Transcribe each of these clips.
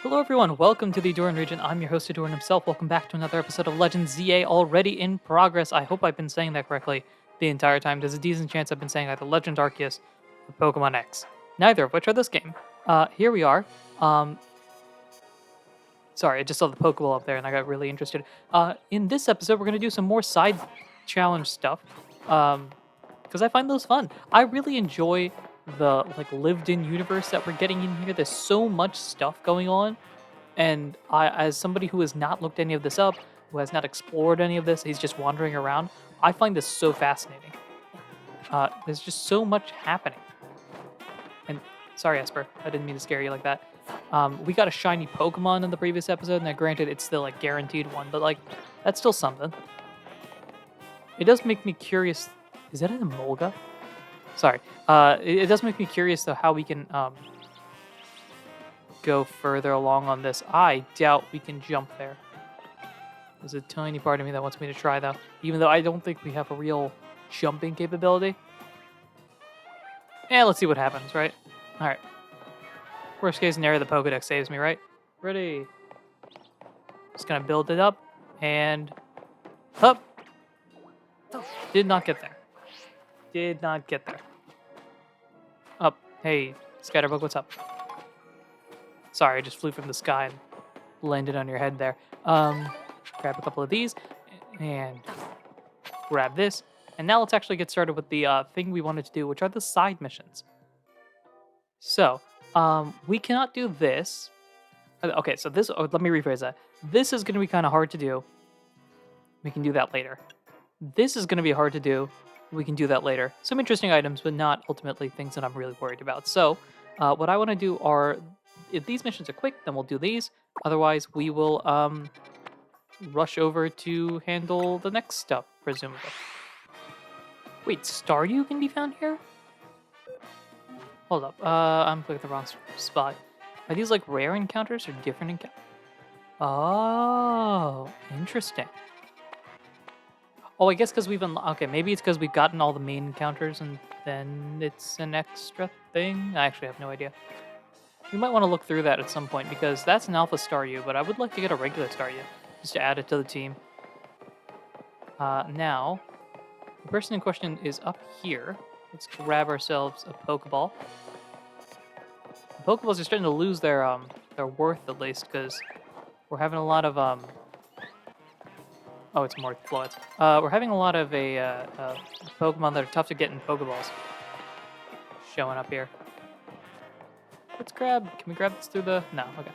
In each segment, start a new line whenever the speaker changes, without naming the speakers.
Hello everyone, welcome to the Ahdurin region. I'm your host Ahdurin himself. Welcome back to another episode of Legends ZA already in progress. I hope I've been saying that correctly the entire time. There's a decent chance I've been saying either Legend Arceus or Pokemon X. Neither of which are this game. Here we are. Um, Sorry, I just saw the Pokeball up there and I got really interested. In this episode, we're going to do some more side challenge stuff. Because I find those fun. I really enjoy the lived-in universe that we're getting in here. There's so much stuff going on, and I, as somebody who has not looked any of this up, who has not explored any of this, he's just wandering around. I find this so fascinating. There's just so much happening. And sorry, Esper, I didn't mean to scare you like that. We got a shiny Pokemon in the previous episode, and granted, it's still like guaranteed one, but like that's still something. It does make me curious. Is that an Emolga? Sorry. It does make me curious though how we can go further along on this. I doubt we can jump there. There's a tiny part of me that wants me to try though, even though I don't think we have a real jumping capability. Let's see what happens, right? All right. Worst case scenario, the Pokedex saves me, right? Ready. Just gonna build it up and up. Did not get there. Did not get there. Up. Hey, Scatterbug, what's up? Sorry, I just flew from the sky and landed on your head there. Grab a couple of these and grab this. And now let's actually get started with the thing we wanted to do, which are the side missions. So, we cannot do this. Okay, so this, let me rephrase that. This is going to be kind of hard to do. We can do that later. This is going to be hard to do. We can do that later. Some interesting items, but not ultimately things that I'm really worried about. So, what I want to do are, if these missions are quick, then we'll do these. Otherwise, we will rush over to handle the next stuff, presumably. Wait, Staryu can be found here? Hold up. I'm clicking the wrong spot. Are these like rare encounters or different encounters? Oh, interesting. Oh, I guess because we've okay, maybe it's because we've gotten all the main encounters and then it's an extra thing. I actually have no idea. We might want to look through that at some point because that's an Alpha Staryu, but I would like to get a regular Staryu just to add it to the team. Now, the person in question is up here. Let's grab ourselves a Pokeball. The Pokeballs are starting to lose their worth at least because we're having a lot of Oh, it's more Floids. We're having a lot of Pokemon that are tough to get in Pokeballs showing up here. Let's grab. Can we grab this through the? No. Okay.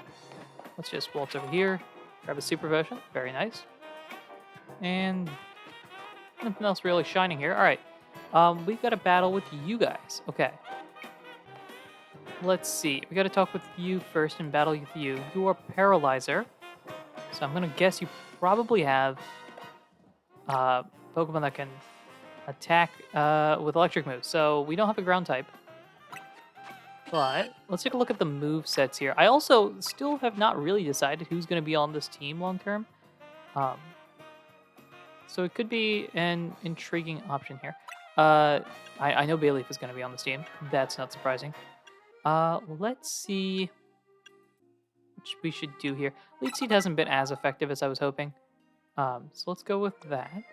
Let's just waltz over here. Grab a Super Potion. Very nice. And nothing else really shining here. All right. We've got a battle with you guys. Okay. Let's see. We got to talk with you first and battle with you. You are Paralyzer. So I'm gonna guess you probably have Pokemon that can attack with electric moves. So we don't have a ground type. But let's take a look at the move sets here. I also still have not really decided who's going to be on this team long term. So it could be an intriguing option here. I know Bayleaf is going to be on this team. That's not surprising. Let's see what we should do here. Lead Seed hasn't been as effective as I was hoping. So let's go with that.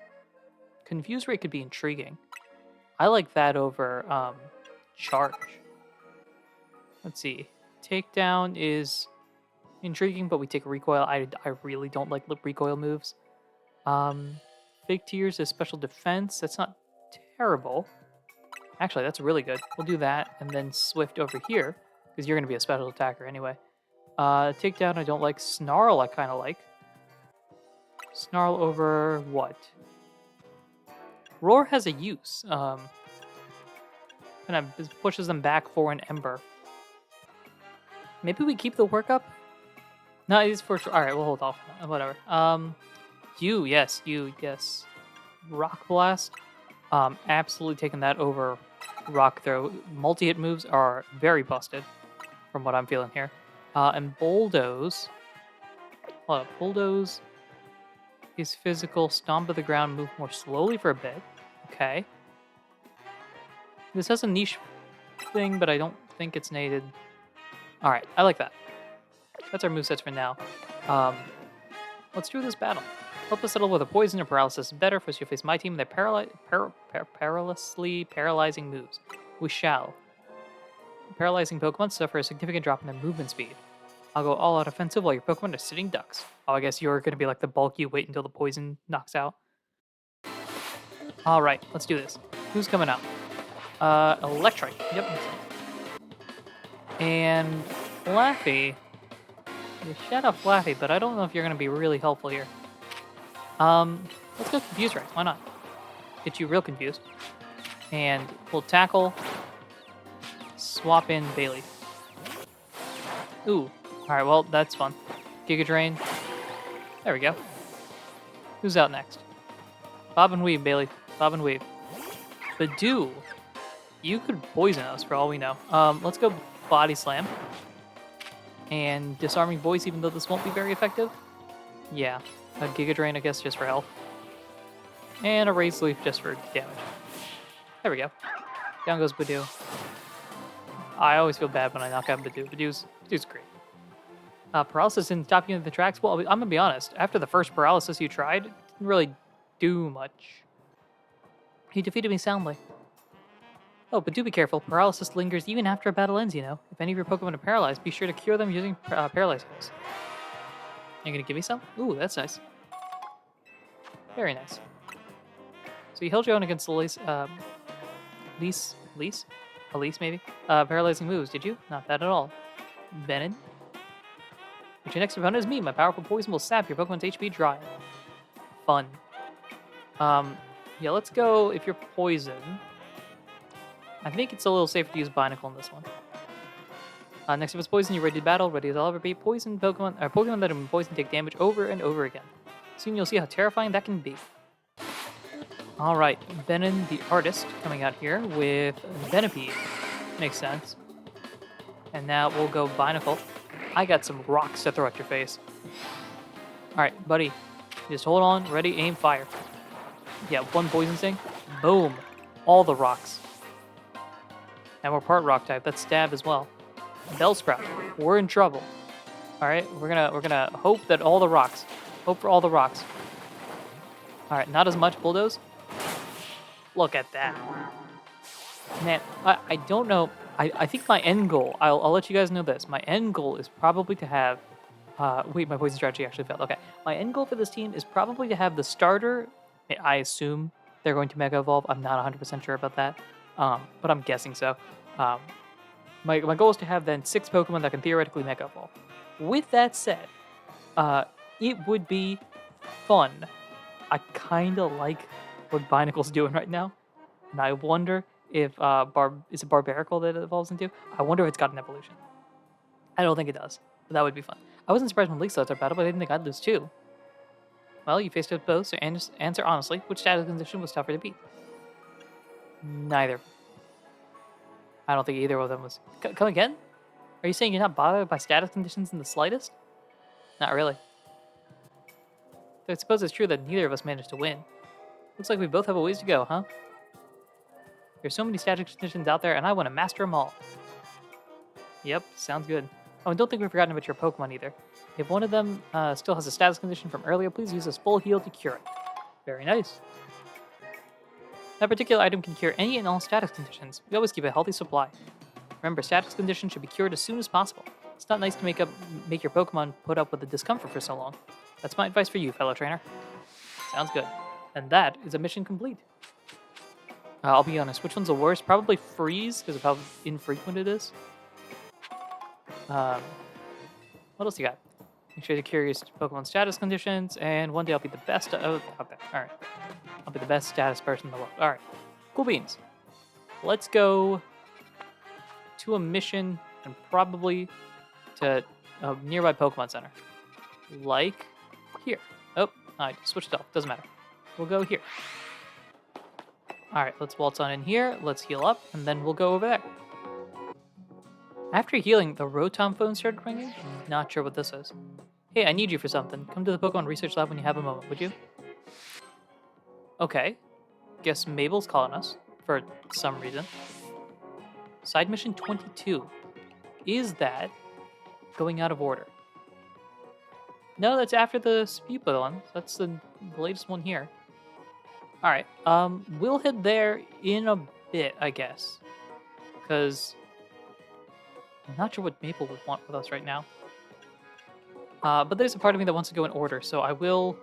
Confuse Ray could be intriguing. I like that over Charge. Let's see. Takedown is intriguing, but we take a recoil. I really don't like recoil moves. Big Tears is special defense. That's not terrible. Actually, that's really good. We'll do that, and then Swift over here, because you're going to be a special attacker anyway. Takedown I don't like. Snarl I kind of like. Snarl over what? Roar has a use. Kind of pushes them back for an Ember. Maybe we keep the work up? No, it's for sure. Alright, we'll hold off. Whatever. Yes. Rock Blast. Absolutely taking that over Rock Throw. Multi-hit moves are very busted, from what I'm feeling here. And Bulldoze. Hold up. Bulldoze is physical. Stomp to the ground. Move more slowly for a bit. Okay. This has a niche thing, but I don't think it's needed. Alright, I like that. That's our movesets for now. Let's do this battle. Help us settle with a poison or paralysis. Better for us to face my team and their perilously paralyzing moves. We shall. Paralyzing Pokemon suffer a significant drop in their movement speed. I'll go all out offensive while your Pokemon are sitting ducks. Oh, I guess you're going to be like the bulky wait until the poison knocks out. Alright, let's do this. Who's coming out? Electrike. Yep. And Flaffy. You shut up Flaffy, but I don't know if you're going to be really helpful here. Let's go Confuse Rex. Why not? Get you real confused. And we'll tackle. Swap in Bailey. Ooh. Alright, well, that's fun. Giga Drain. There we go. Who's out next? Bob and Weave, Bailey. Bob and Weave. Badoo. You could poison us for all we know. Let's go Body Slam. And Disarming Voice, even though this won't be very effective. Yeah. A Giga Drain, I guess, just for health. And a Raised Leaf just for damage. There we go. Down goes Badoo. I always feel bad when I knock out Badoo. Badoo's great. Paralysis didn't stop you in the tracks. Well, I'm going to be honest. After the first paralysis you tried, it didn't really do much. He defeated me soundly. Oh, but do be careful. Paralysis lingers even after a battle ends, you know. If any of your Pokemon are paralyzed, be sure to cure them using Paralyze Heals. You going to give me some? Ooh, that's nice. Very nice. So you held your own against Elise, maybe? Paralyzing moves, did you? Not bad at all. Venom. But your next opponent is me. My powerful poison will sap your Pokemon's HP dry. Fun. Yeah, let's go if you're poison. I think it's a little safer to use Binacle in this one. Next up is poison. You're ready to battle. Ready as I'll ever be. Poison Pokemon, Pokemon that have been poisoned take damage over and over again. Soon you'll see how terrifying that can be. Alright, Venom the Artist coming out here with Venipede. Makes sense. And now we'll go Binacle. I got some rocks to throw at your face. Alright, buddy. Just hold on, ready, aim, fire. Yeah, one Poison Sting. Boom. All the rocks. And we're part rock type. That's stab as well. Bellsprout. We're in trouble. Alright, we're gonna hope that all the rocks. Hope for all the rocks. Alright, not as much Bulldoze. Look at that. Man, I don't know. I think my end goal, I'll let you guys know this. My end goal is probably to have... wait, my poison strategy actually failed. Okay. My end goal for this team is probably to have the starter... I assume they're going to Mega Evolve. I'm not 100% sure about that. But I'm guessing so. My goal is to have then 6 Pokemon that can theoretically Mega Evolve. With that said, it would be fun. I kind of like what Binacle's doing right now. And I wonder if is it Barbarical that it evolves into? I wonder if it's got an evolution. I don't think it does, but that would be fun. I wasn't surprised when Lisa lost our battle, but I didn't think I'd lose too. Well, you faced up both, so answer honestly. Which status condition was tougher to beat? Neither. I don't think either of them was... Come again? Are you saying you're not bothered by status conditions in the slightest? Not really. I suppose it's true that neither of us managed to win. Looks like we both have a ways to go, huh? There's so many status conditions out there, and I want to master them all. Yep, sounds good. Oh, and don't think we've forgotten about your Pokemon either. If one of them still has a status condition from earlier, please use this full heal to cure it. Very nice. That particular item can cure any and all status conditions. We always keep a healthy supply. Remember, status conditions should be cured as soon as possible. It's not nice to make your Pokemon put up with the discomfort for so long. That's my advice for you, fellow trainer. Sounds good. And that is a mission complete. I'll be honest, which one's the worst? Probably Freeze, because of how infrequent it is. What else you got? Make sure to cure your Pokemon status conditions, and one day I'll be the best out there. Alright. I'll be the best status person in the world. Alright. Cool beans. Let's go to a mission and probably to a nearby Pokemon Center. Like here. Oh, I switched it off. Doesn't matter. We'll go here. Alright, let's waltz on in here. Let's heal up, and then we'll go over there. After healing, the Rotom phone started ringing. Not sure what this is. Hey, I need you for something. Come to the Pokemon Research Lab when you have a moment, would you? Okay. Guess Mabel's calling us for some reason. Side mission 22. Is that going out of order? No, that's after the Spewpa one. That's the latest one here. All right. We'll head there in a bit, I guess, because I'm not sure what Maple would want with us right now. But there's a part of me that wants to go in order, so I will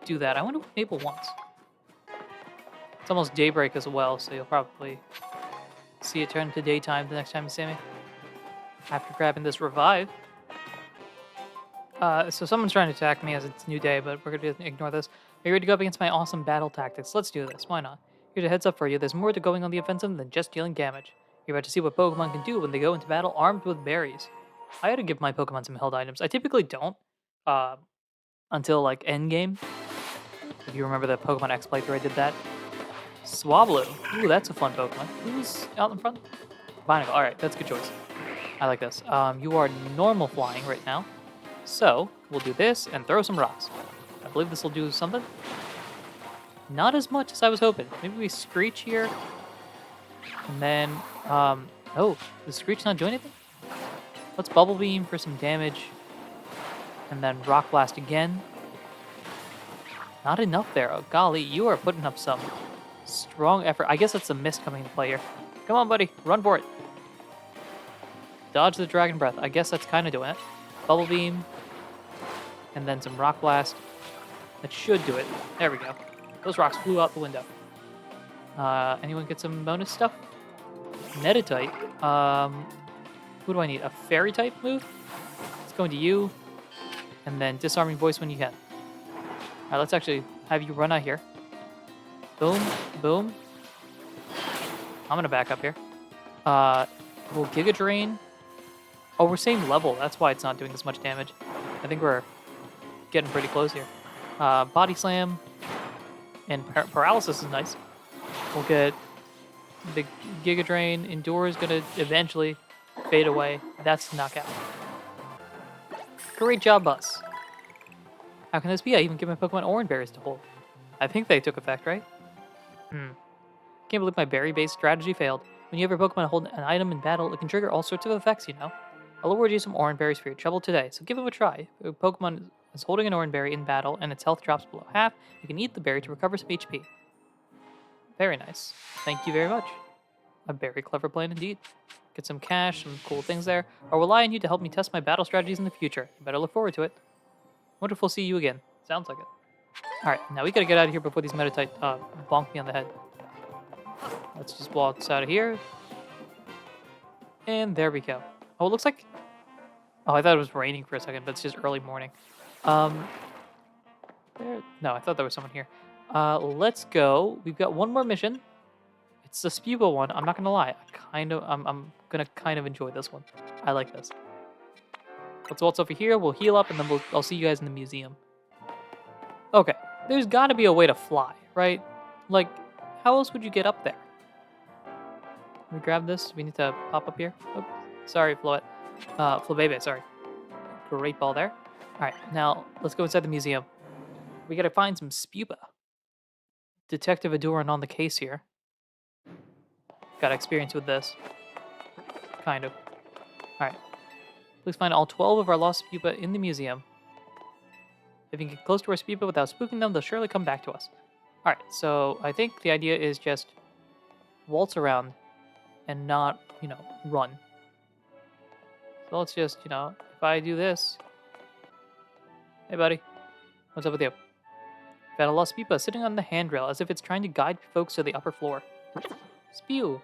do that. I wonder what Maple wants. It's almost daybreak as well, so you'll probably see it turn to daytime the next time you see me. After grabbing this revive. So someone's trying to attack me as it's new day, but we're going to ignore this. Are you ready to go up against my awesome battle tactics? Let's do this. Why not? Here's a heads up for you. There's more to going on the offensive than just dealing damage. You're about to see what Pokemon can do when they go into battle armed with berries. I had to give my Pokemon some held items. I typically don't uh, until like end game. If you remember the Pokemon X playthrough, I did that. Swablu. Ooh, that's a fun Pokemon. Who's out in front? Binacle. All right, that's a good choice. I like this. You are normal flying right now. So, we'll do this and throw some rocks. I believe this will do something. Not as much as I was hoping. Maybe we Screech here. And then, oh, does Screech not do anything? Let's Bubble Beam for some damage. And then Rock Blast again. Not enough there. Oh, golly, you are putting up some strong effort. I guess that's a mist coming into play here. Come on, buddy. Run for it. Dodge the Dragon Breath. I guess that's kind of doing it. Bubble Beam. And then some Rock Blast. That should do it. There we go. Those rocks flew out the window. Anyone get some bonus stuff? Meditite. Who do I need? A Fairy type move? Let's go into you. And then Disarming Voice when you can. Alright, let's actually have you run out here. Boom. Boom. I'm gonna back up here. We'll Giga Drain. Oh, we're same level. That's why it's not doing as much damage. I think we're getting pretty close here. Body Slam. And Paralysis is nice. We'll get the Giga Drain. Endure is going to eventually fade away. That's Knockout. Great job, Bus. How can this be? I even give my Pokemon Orange Berries to hold. I think they took effect, right? Can't believe my berry-based strategy failed. When you have your Pokemon hold an item in battle, it can trigger all sorts of effects, you know. I'll award you some Orange Berries for your trouble today, so give them a try. If a Pokemon is holding an Orange Berry in battle and its health drops below half, you can eat the berry to recover some HP. Very nice. Thank you very much. A very clever plan indeed. Get some cash, some cool things there. I'll rely on you to help me test my battle strategies in the future. You better look forward to it. Wonder if we'll see you again. Sounds like it. Alright, now we gotta get out of here before these Meditite bonk me on the head. Let's just walk out of here. And there we go. Oh, it looks like... Oh, I thought it was raining for a second, but it's just early morning. No, I thought there was someone here. Let's go. We've got one more mission. It's the Spewpa one. I'm not gonna lie. I'm gonna kind of enjoy this one. I like this. Let's waltz over here. We'll heal up, and then I'll see you guys in the museum. Okay. There's got to be a way to fly, right? Like, how else would you get up there? Let me grab this. We need to pop up here. Oh, sorry, Floette. Flabebe, sorry. Great ball there. All right, now let's go inside the museum. We gotta find some Spewpa. Detective Ahdurin on the case here. Got experience with this. Kind of. All right. Please find all 12 of our lost Spewpa in the museum. If you can get close to our Spewpa without spooking them, they'll surely come back to us. All right, so I think the idea is just waltz around and not, run. So let's just, if I do this. Hey, buddy. What's up with you? Found a lost Spewpa sitting on the handrail as if it's trying to guide folks to the upper floor. Spew.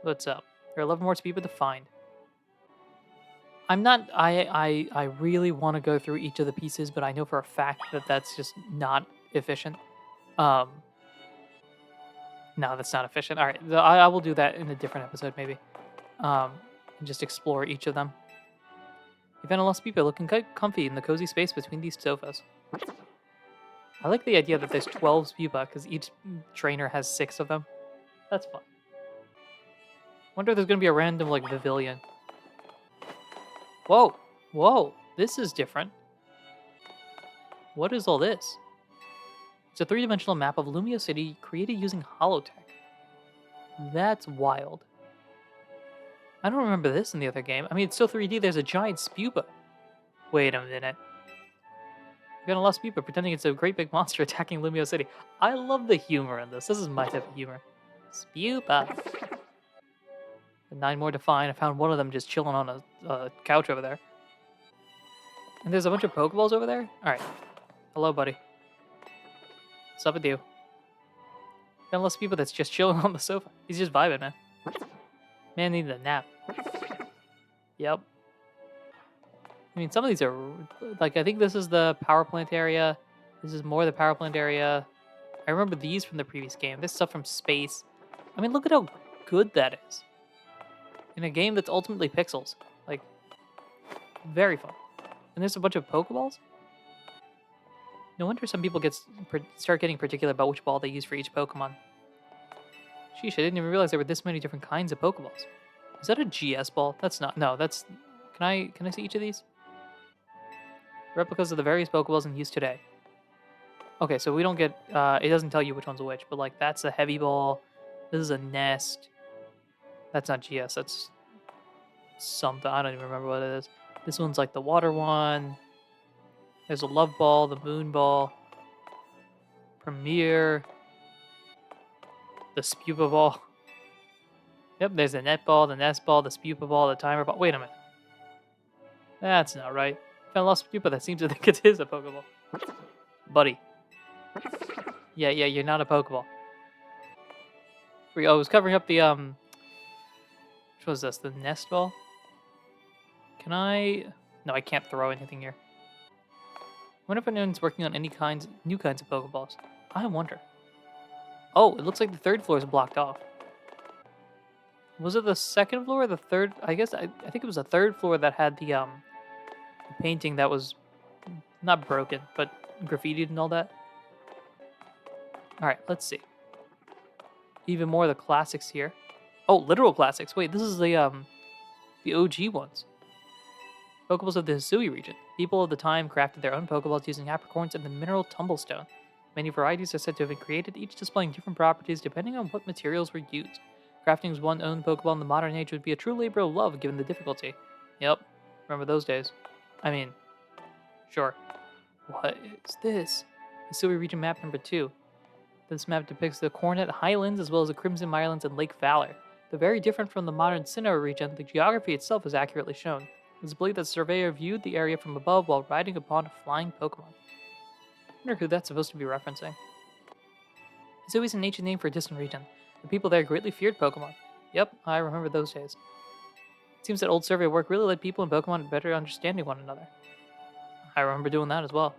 What's up? There are 11 more Spewpa to find. I'm not... I really want to go through each of the pieces, but I know for a fact that that's just not efficient. No, that's not efficient. All right, I will do that in a different episode, maybe. And just explore each of them. You found a lost Spewpa looking quite comfy in the cozy space between these sofas. I like the idea that there's 12 Spewpa because each trainer has 6 of them. That's fun. Wonder if there's going to be a random, pavilion. Whoa! Whoa! This is different. What is all this? It's a 3-dimensional map of Lumia City created using holotech. That's wild. I don't remember this in the other game. I mean, it's still 3D. There's a giant Spewpa. Wait a minute. We're gonna lost Spewpa pretending it's a great big monster attacking Lumio City. I love the humor in this. This is my type of humor. Spewpa. And 9 more to find. I found one of them just chilling on a couch over there. And there's a bunch of Pokeballs over there? Alright. Hello, buddy. What's up with you? Got lots of people that's just chilling on the sofa. He's just vibing, man. Man needed a nap. Yep. I mean, some of these are... Like, I think this is the power plant area. This is more the power plant area. I remember these from the previous game. This stuff from space. I mean, look at how good that is. In a game that's ultimately pixels. Like, very fun. And there's a bunch of Pokeballs? No wonder some people start getting particular about which ball they use for each Pokemon. Sheesh, I didn't even realize there were this many different kinds of Pokeballs. Is that a GS ball? That's not. No, that's... Can I see each of these? Replicas of the various Pokeballs in use today. Okay, so we don't get... it doesn't tell you which one's which, but like that's a heavy ball. This is a nest. That's not GS, that's something. I don't even remember what it is. This one's like the water one. There's a love ball, the moon ball, Premier, the Spewpa ball. Yep, there's the net ball, the nest ball, the Spewpa ball, the timer ball. Wait a minute. That's not right. Found lost Spewpa that seems to think it is a Pokeball. Buddy. Yeah, you're not a Pokeball. I was covering up the, which was this? The nest ball? Can I... No, I can't throw anything here. I wonder if anyone's working on any new kinds of Pokeballs. I wonder. Oh, it looks like the 3rd floor is blocked off. Was it the 2nd floor or the 3rd? I guess I think it was the 3rd floor that had the painting that was not broken, but graffitied and all that. All right, let's see. Even more of the classics here. Oh, literal classics. Wait, this is the OG ones. Pokeballs of the Hisui region. People of the time crafted their own Pokeballs using apricorns and the mineral tumblestone. Many varieties are said to have been created, each displaying different properties depending on what materials were used. Crafting one's own Pokeball in the modern age would be a true labor of love given the difficulty. Yep, remember those days. I mean, sure. What is this? Hisui region map number 2. This map depicts the Coronet Highlands as well as the Crimson Mirelands and Lake Valor. Though very different from the modern Sinnoh region, the geography itself is accurately shown. It is believed that the surveyor viewed the area from above while riding upon a flying Pokemon. I wonder who that's supposed to be referencing. Hisui is an ancient name for a distant region. The people there greatly feared Pokemon. Yep, I remember those days. It seems that old survey work really led people and Pokemon to better understanding one another. I remember doing that as well.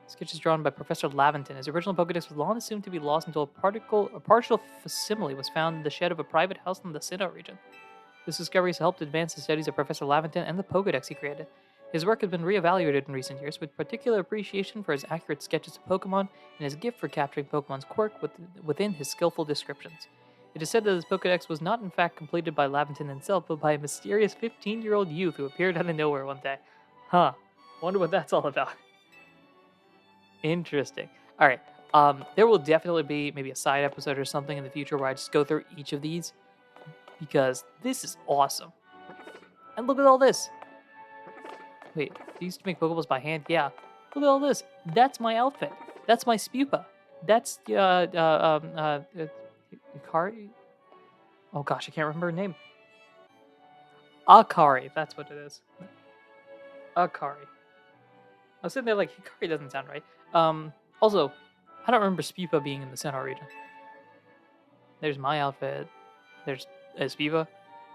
Sketch is drawn by Professor Laventon. His original Pokedex was long assumed to be lost until a partial facsimile was found in the shed of a private house in the Sinnoh region. This discovery has helped advance the studies of Professor Laventon and the Pokedex he created. His work has been re-evaluated in recent years, with particular appreciation for his accurate sketches of Pokemon and his gift for capturing Pokemon's quirk within his skillful descriptions. It is said that his Pokedex was not in fact completed by Laventon himself, but by a mysterious 15-year-old youth who appeared out of nowhere one day. Huh. Wonder what that's all about. Interesting. Alright, there will definitely be maybe a side episode or something in the future where I just go through each of these, because this is awesome. And look at all this. Wait, they used to make Pokeballs by hand? Yeah. Look at all this. That's my outfit. That's my Spewpa. That's, Akari? Oh gosh, I can't remember her name. Akari, that's what it is. Akari. I was sitting there like, Hikari doesn't sound right. Also, I don't remember Spewpa being in the Sinnoh region. There's my outfit. There's Spewpa.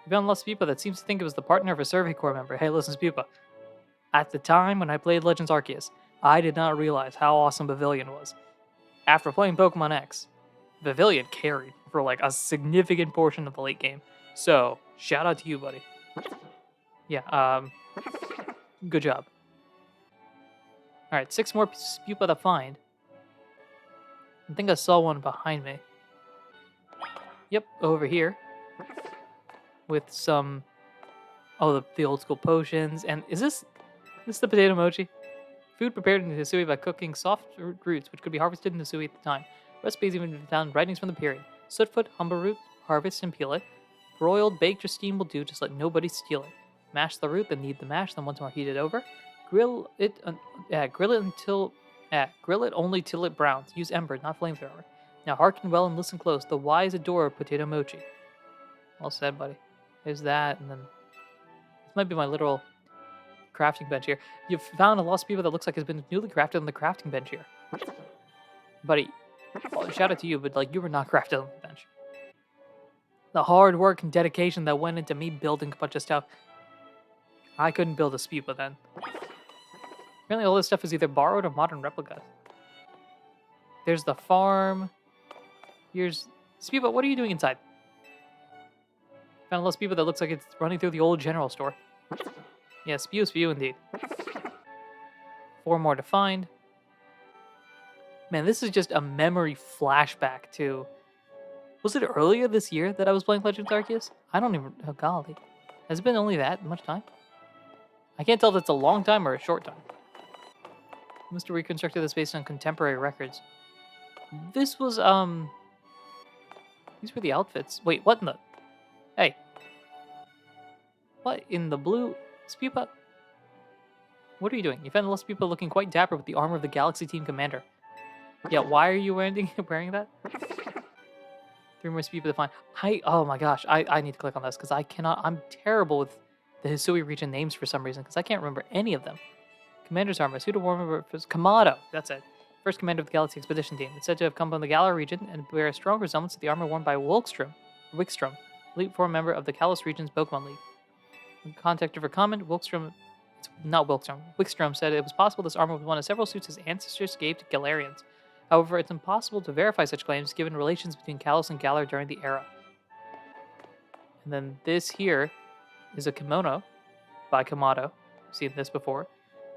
We found lost Spewpa that seems to think it was the partner of a Survey Corps member. Hey, listen, Spewpa. At the time when I played Legends Arceus, I did not realize how awesome Pavilion was. After playing Pokemon X, Pavilion carried for like a significant portion of the late game. So, shout out to you, buddy. Yeah, good job. Alright, 6 more Spewpa to find. I think I saw one behind me. Yep, over here. With some... Oh, the old school potions. And is this the potato mochi? Food prepared in Hisui by cooking soft roots, which could be harvested in Hisui at the time. Recipes even found writings from the period. Sootfoot, humble root, harvest and peel it. Broiled, baked, or steamed will do, just let nobody steal it. Mash the root, then knead the mash, then once more heat it over. Grill it only till it browns. Use ember, not flamethrower. Now hearken well and listen close. The wise adore potato mochi. Well said, buddy. There's that, and then this might be my literal crafting bench here. You've found a lost people that looks like it's been newly crafted on the crafting bench here. Buddy, well, shout out to you, but like you were not crafted on the bench. The hard work and dedication that went into me building a bunch of stuff. I couldn't build a Spewpa then. Apparently all this stuff is either borrowed or modern replicas. There's the farm. Here's Spewpa. What are you doing inside? Found a lot of Spewpa that looks like it's running through the old general store. Yeah, spew indeed. 4 more to find. Man, this is just a memory flashback to... Was it earlier this year that I was playing Legends Arceus? I don't even... Oh, golly. Has it been only that much time? I can't tell if it's a long time or a short time. Must have reconstructed this based on contemporary records. This was, These were the outfits. Wait, what in the... Hey. What in the blue... Spewpa? What are you doing? You found lost people looking quite dapper with the armor of the Galaxy Team Commander. Yeah, why are you wearing that? 3 more Spewpa to find. Oh my gosh, I need to click on this because I cannot... I'm terrible with the Hisui region names for some reason because I can't remember any of them. Commander's armor. Suit of armor for Kamado. That's it. First commander of the Galaxy Expedition Team. It's said to have come from the Galar region and bear a strong resemblance to the armor worn by Wickstrom, Elite Four member of the Kalos region's Pokemon League. When contacted for comment, Wickstrom said it was possible this armor was one of several suits his ancestors gave to Galarians. However, it's impossible to verify such claims given relations between Kalos and Galar during the era. And then this here is a kimono by Kamado. I've seen this before.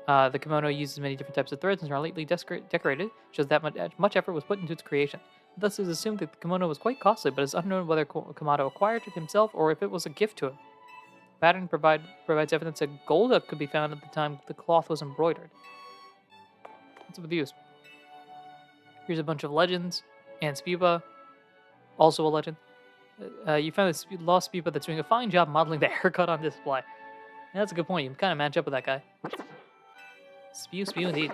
The kimono uses many different types of threads and are lately decorated, shows that much effort was put into its creation. Thus, it is assumed that the kimono was quite costly, but it is unknown whether Kamado acquired it himself or if it was a gift to him. The pattern provides evidence that gold could be found at the time the cloth was embroidered. What's up with use? Here's a bunch of legends and Spewpa, also a legend. You found this lost Spewpa that's doing a fine job modeling the haircut on display. Yeah, that's a good point. You can kind of match up with that guy. Spew indeed.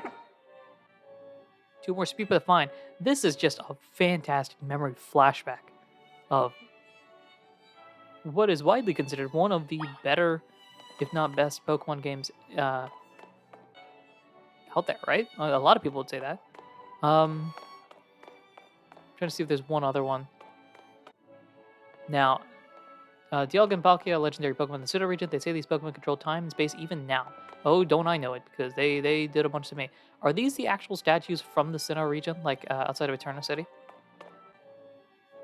2 more Spewpa to find. This is just a fantastic memory flashback of what is widely considered one of the better, if not best, Pokemon games out there, right? A lot of people would say that. Trying to see if there's one other one. Now, Dialga and Palkia, legendary Pokemon in the Sinnoh region. They say these Pokemon control time and space even now. Oh, don't I know it, because they did a bunch to me. Are these the actual statues from the Sinnoh region, like outside of Eterna City?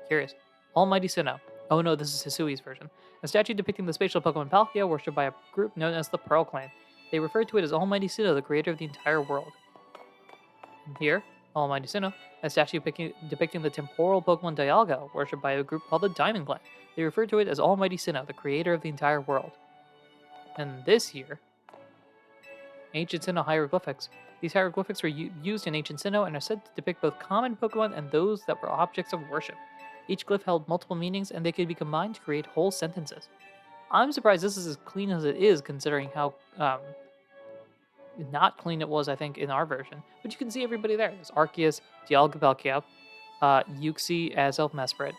Curious. Almighty Sinnoh. Oh no, this is Hisui's version. A statue depicting the spatial Pokemon Palkia, worshipped by a group known as the Pearl Clan. They refer to it as Almighty Sinnoh, the creator of the entire world. And here, Almighty Sinnoh, a statue depicting the temporal Pokemon Dialga, worshipped by a group called the Diamond Clan. They refer to it as Almighty Sinnoh, the creator of the entire world. And this here, Ancient Sinnoh hieroglyphics. These hieroglyphics were used in Ancient Sinnoh and are said to depict both common Pokemon and those that were objects of worship. Each glyph held multiple meanings, and they could be combined to create whole sentences. I'm surprised this is as clean as it is, considering how not clean it was, I think, in our version. But you can see everybody there. There's Arceus, Dialga Palkia, Uxie as Elf Mesprit,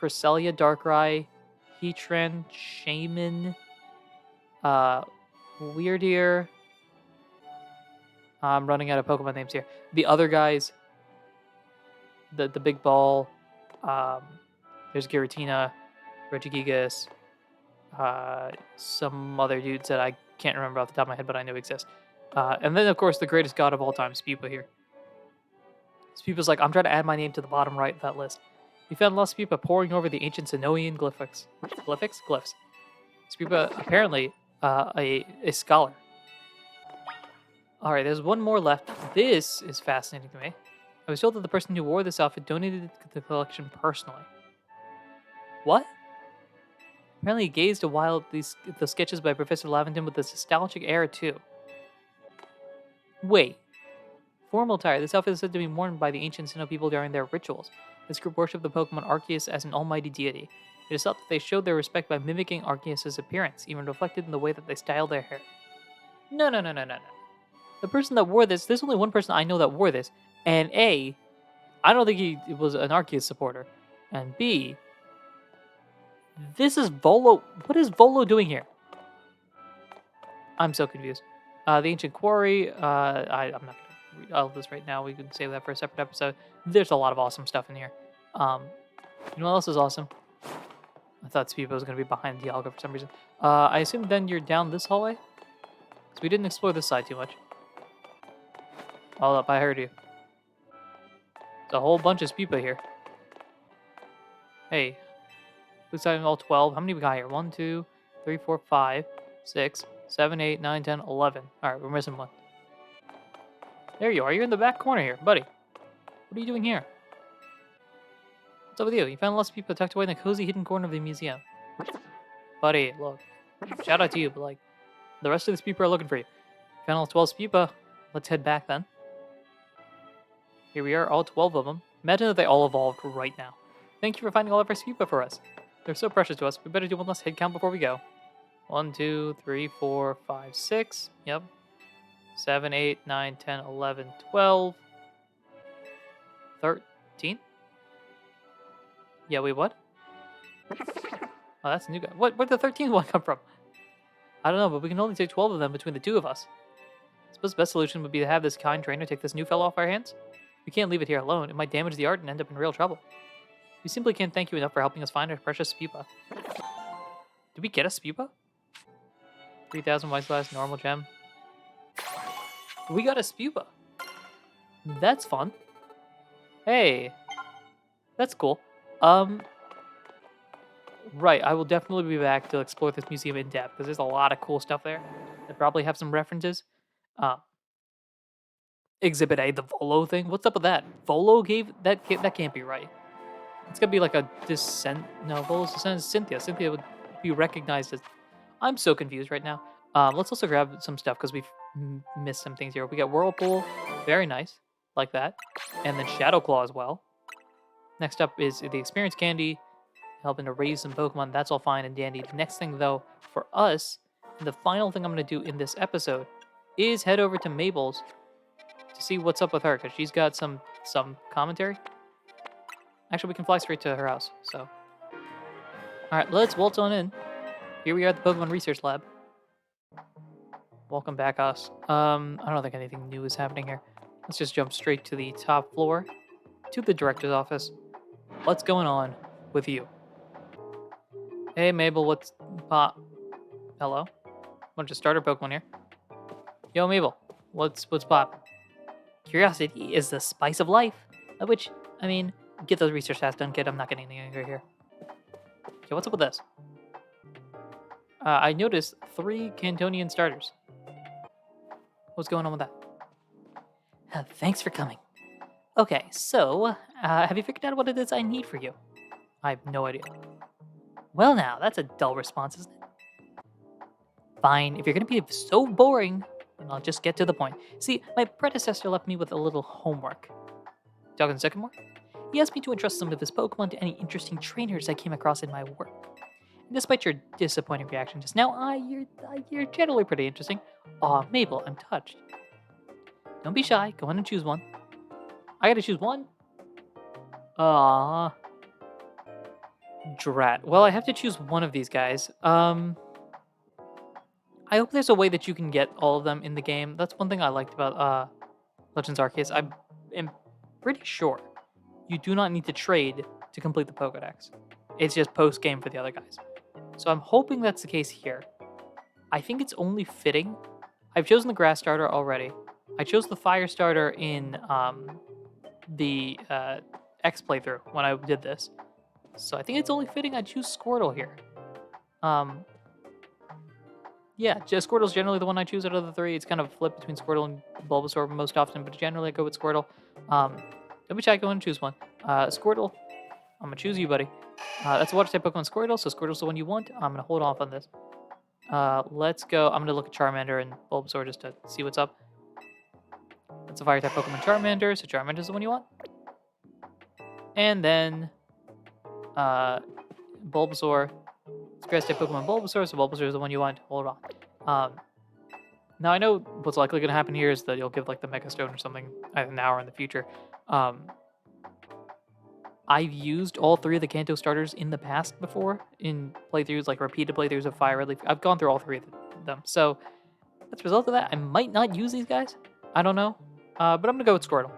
Cresselia Darkrai, Heatran, Shaman, Weirdeer. I'm running out of Pokemon names here. The other guys, the big ball, there's Giratina, Regigigas, some other dudes that I can't remember off the top of my head, but I know exist. And then, of course, the greatest god of all time, Spewpa here. Spewpa's like, I'm trying to add my name to the bottom right of that list. We found lost Spewpa poring over the ancient Sinnohian glyphics. Glyphs? Spewpa, apparently, a scholar. Alright, there's one more left. This is fascinating to me. I was told that the person who wore this outfit donated it to the collection personally. What? Apparently he gazed a while at the sketches by Professor Lavendon with a nostalgic air too. Wait. Formal attire. This outfit is said to be worn by the ancient Sinnoh people during their rituals. This group worshipped the Pokemon Arceus as an almighty deity. It is thought that they showed their respect by mimicking Arceus' appearance, even reflected in the way that they styled their hair. No, no, no, no, no, no. The person that wore this, there's only one person I know that wore this, and A, I don't think he was an Arceus supporter, and B, this is Volo. What is Volo doing here? I'm so confused. The Ancient Quarry, I'm not going to read all of this right now. We can save that for a separate episode. There's a lot of awesome stuff in here. You know what else is awesome? I thought Spewpa was going to be behind Dialga for some reason. I assume then you're down this hallway? Because we didn't explore this side too much. Hold up, I heard you. There's a whole bunch of Spewpa here. Hey, looks like all 12. How many we got here? 1, 2, 3, 4, 5, 6, 7, 8, 9, 10, 11. Alright, we're missing one. There you are. You're in the back corner here, buddy. What are you doing here? What's up with you? You found lots of people tucked away in the cozy hidden corner of the museum. Buddy, look. Shout out to you, but like, the rest of the Spewpa are looking for you. You found all 12 Spewpa. Let's head back then. Here we are, all 12 of them. Imagine that they all evolved right now. Thank you for finding all of our Spewpa for us. They're so precious to us. We better do one last head count before we go. 1, 2, 3, 4, 5, 6. Yep. 7, 8, 9, 10, 11, 12. 13? Yeah, wait, what? Oh, that's a new guy. Where'd the 13th one come from? I don't know, but we can only take 12 of them between the two of us. I suppose the best solution would be to have this kind trainer take this new fellow off our hands. We can't leave it here alone. It might damage the art and end up in real trouble. We simply can't thank you enough for helping us find our precious Spewpa. Did we get a Spewpa? 3,000 white glass, normal gem. We got a Spewpa. That's fun. Hey. That's cool. Right, I will definitely be back to explore this museum in depth because there's a lot of cool stuff there. That probably have some references. Exhibit A, the Volo thing. What's up with that? Volo gave that can't be right. It's gonna be like a descent. No, Volo's descent is Cynthia. Cynthia would be recognized as. I'm so confused right now. Let's also grab some stuff because we've missed some things here. We got Whirlpool, very nice, like that, and then Shadow Claw as well. Next up is the Experience Candy, helping to raise some Pokemon. That's all fine and dandy. The next thing, though, for us, and the final thing I'm going to do in this episode, is head over to Mabel's to see what's up with her, because she's got some commentary. Actually, we can fly straight to her house, so. All right, let's waltz on in. Here we are at the Pokemon Research Lab. Welcome back, us. I don't think anything new is happening here. Let's just jump straight to the top floor, to the director's office. What's going on with you? Hey, Mabel, what's pop? Hello? Bunch of starter Pokemon here. Yo, Mabel, what's pop? Curiosity is the spice of life. Which, I mean, get those research tasks done, kid. I'm not getting anything angry here. Okay, what's up with this? I noticed 3 Cantonian starters. What's going on with that? Thanks for coming. Okay, so, have you figured out what it is I need for you? I have no idea. Well now, that's a dull response, isn't it? Fine, if you're going to be so boring, then I'll just get to the point. See, my predecessor left me with a little homework. Talking Sycamore? He asked me to entrust some of his Pokemon to any interesting trainers I came across in my work. And despite your disappointing reaction just now, you're generally pretty interesting. Aw, Mabel, I'm touched. Don't be shy, go on and choose one. I gotta choose one? Aww. Drat. Well, I have to choose one of these guys. I hope there's a way that you can get all of them in the game. That's one thing I liked about Legends Arceus. I am pretty sure you do not need to trade to complete the Pokédex. It's just post-game for the other guys. So I'm hoping that's the case here. I think it's only fitting. I've chosen the Grass starter already. I chose the Fire starter in the X playthrough when I did this. So I think it's only fitting I choose Squirtle here. Yeah, Squirtle's generally the one I choose out of the 3. It's kind of a flip between Squirtle and Bulbasaur most often, but generally I go with Squirtle. Don't be shy, go and choose one. Squirtle, I'm going to choose you, buddy. That's a Water-type Pokemon, Squirtle, so Squirtle's the one you want. I'm going to hold off on this. Let's go. I'm going to look at Charmander and Bulbasaur just to see what's up. That's a Fire-type Pokemon, Charmander, so Charmander's the one you want. And then, Bulbasaur. It's grass type Pokemon Bulbasaur, so Bulbasaur is the one you want. Hold on. Now I know what's likely going to happen here is that you'll give like the Mega Stone or something either now or in the future. I've used all 3 of the Kanto starters in the past before in playthroughs, like repeated playthroughs of Fire Red Leaf. I've gone through all 3 of them. So as a result of that, I might not use these guys. I don't know. But I'm going to go with Squirtle.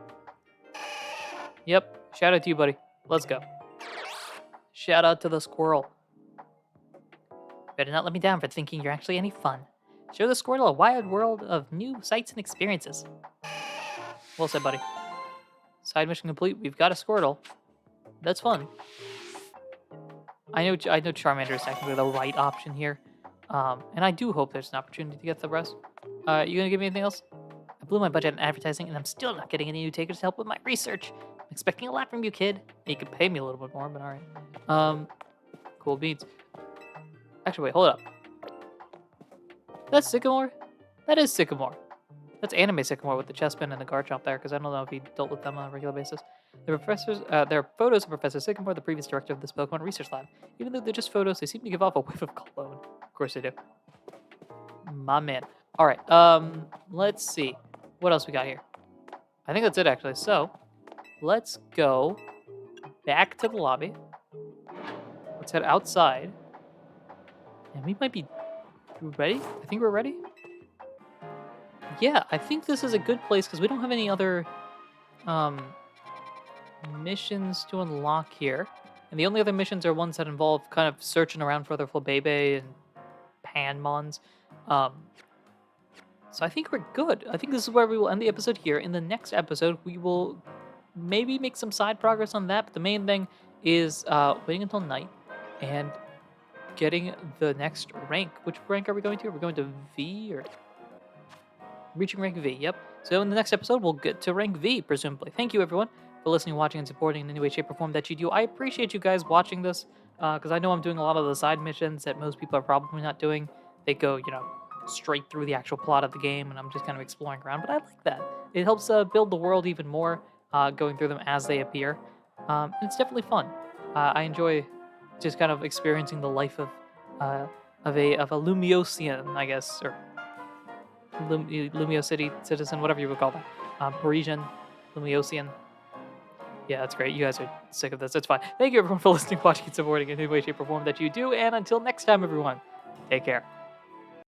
Yep. Shout out to you, buddy. Let's go. Shout out to the squirrel. Better not let me down for thinking you're actually any fun. Show the Squirtle a wide world of new sights and experiences. Well said, buddy. Side mission complete. We've got a Squirtle. That's fun. I know Charmander is technically the right option here. And I do hope there's an opportunity to get the rest. You gonna give me anything else? I blew my budget on advertising and I'm still not getting any new takers to help with my research. I'm expecting a lot from you, kid. You could pay me a little bit more, but alright. Cool beans. Actually, wait, hold up. That's Sycamore? That is Sycamore. That's anime Sycamore with the chestpin and the Garchomp there, because I don't know if he dealt with them on a regular basis. There are photos of Professor Sycamore, the previous director of this Pokemon research lab. Even though they're just photos, they seem to give off a whiff of cologne. Of course they do. My man. All right. Let's see. What else we got here? I think that's it, actually. So, let's go back to the lobby. Let's head outside. And we might be ready. I think we're ready. Yeah, I think this is a good place because we don't have any other missions to unlock here. And the only other missions are ones that involve kind of searching around for other Flabebe and Panmons. So I think we're good. I think this is where we will end the episode here. In the next episode, we will maybe make some side progress on that. But the main thing is waiting until night and getting the next rank. Which rank are we going to? Are we going to V or... Reaching rank V, yep. So in the next episode, we'll get to rank V, presumably. Thank you, everyone, for listening, watching, and supporting in any way, shape, or form that you do. I appreciate you guys watching this, because I know I'm doing a lot of the side missions that most people are probably not doing. They go, straight through the actual plot of the game, and I'm just kind of exploring around. But I like that. It helps build the world even more, going through them as they appear. And it's definitely fun. I enjoy just kind of experiencing the life of a Lumiosian, I guess, or Lumio City citizen, whatever you would call that. Parisian, Lumiosian. Yeah, that's great. You guys are sick of this. That's fine. Thank you, everyone, for listening, watching, and supporting in any way, shape, or form that you do. And until next time, everyone, take care.